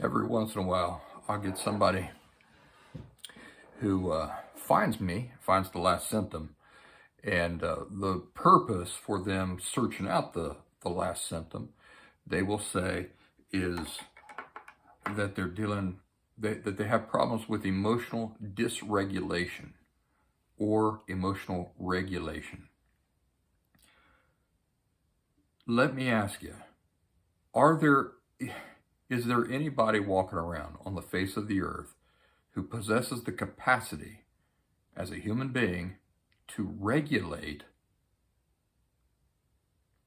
Every once in a while, I'll get somebody who finds the last symptom, and the purpose for them searching out the last symptom, they will say, is that that they have problems with emotional dysregulation or emotional regulation. Let me ask you, is there anybody walking around on the face of the earth who possesses the capacity as a human being to regulate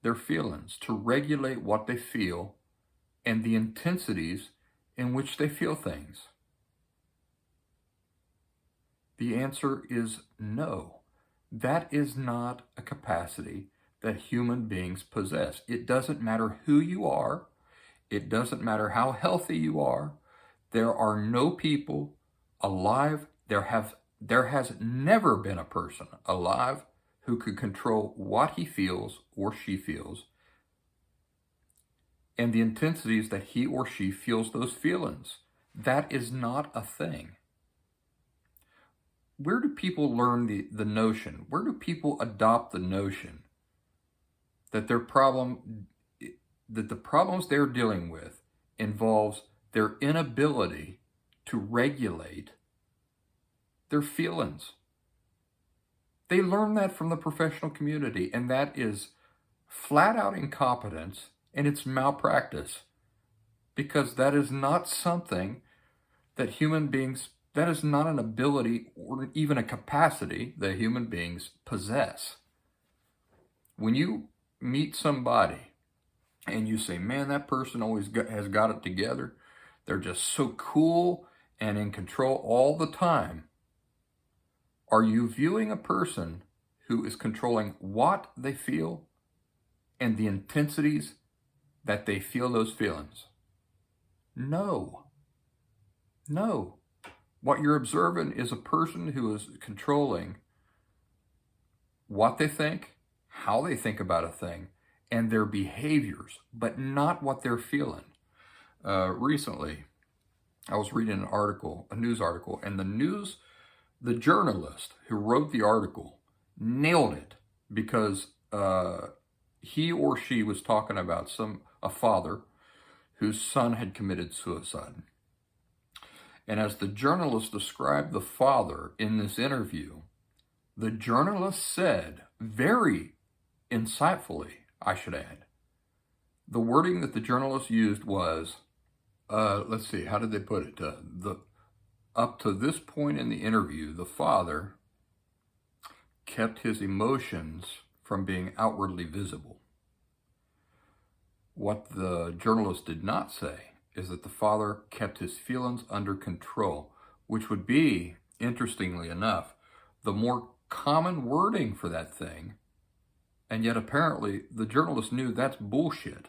their feelings, to regulate what they feel and the intensities in which they feel things? The answer is no. That is not a capacity that human beings possess. It doesn't matter who you are. It doesn't matter how healthy you are. There are no people alive. There has never been a person alive who could control what he feels or she feels and the intensities that he or she feels those feelings. That is not a thing. Where do people learn the notion? Where do people adopt the notion that the problems they're dealing with involves their inability to regulate their feelings? They learn that from the professional community, and that is flat out incompetence, and it's malpractice, because that is not something that that is not an ability or even a capacity that human beings possess. When you meet somebody and you say, man, that person has got it together, they're just so cool and in control all the time, are you viewing a person who is controlling what they feel and the intensities that they feel those feelings? No. No. What you're observing is a person who is controlling what they think, how they think about a thing, and their behaviors, but not what they're feeling. Recently, I was reading a news article, and the journalist who wrote the article nailed it, because he or she was talking about a father whose son had committed suicide. And as the journalist described the father in this interview, the journalist said, very insightfully, I should add, the wording that the journalist used was, let's see, how did they put it? Up to this point in the interview, the father kept his emotions from being outwardly visible. What the journalist did not say is that the father kept his feelings under control, which would be, interestingly enough, the more common wording for that thing. And yet apparently the journalist knew that's bullshit.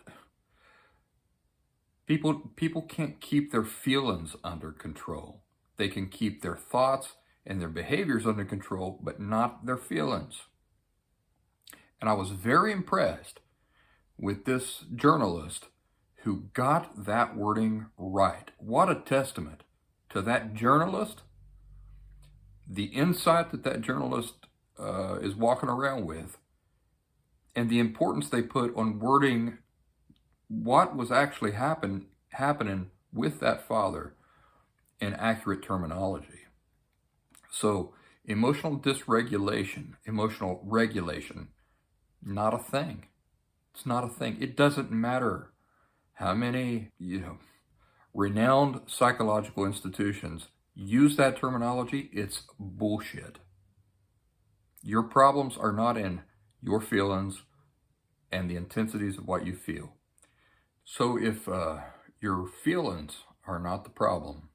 People can't keep their feelings under control. They can keep their thoughts and their behaviors under control, but not their feelings. And I was very impressed with this journalist who got that wording right. What a testament to that journalist, the insight that journalist is walking around with, and the importance they put on wording what was actually happening with that father in accurate terminology. So emotional dysregulation, emotional regulation, not a thing. It's not a thing. It doesn't matter how many, renowned psychological institutions use that terminology. It's bullshit. Your problems are not in your feelings and the intensities of what you feel. So if your feelings are not the problem,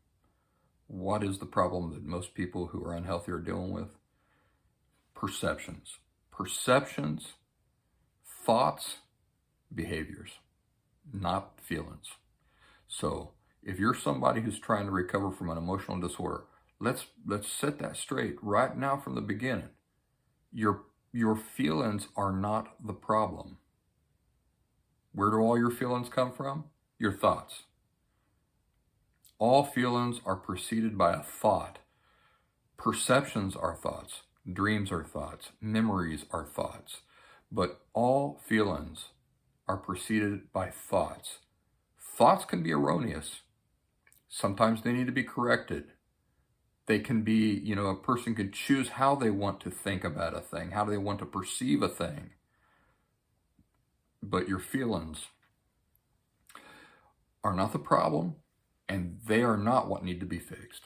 what is the problem that most people who are unhealthy are dealing with? Perceptions. Perceptions, thoughts, behaviors, not feelings. So if you're somebody who's trying to recover from an emotional disorder, let's set that straight right now from the beginning. Your feelings are not the problem. Where do all your feelings come from? Your thoughts. All feelings are preceded by a thought. Perceptions are thoughts. Dreams are thoughts. Memories are thoughts. But all feelings are preceded by thoughts. Thoughts can be erroneous. Sometimes they need to be corrected. They can be, a person can choose how they want to think about a thing, how they want to perceive a thing. But your feelings are not the problem, and they are not what need to be fixed.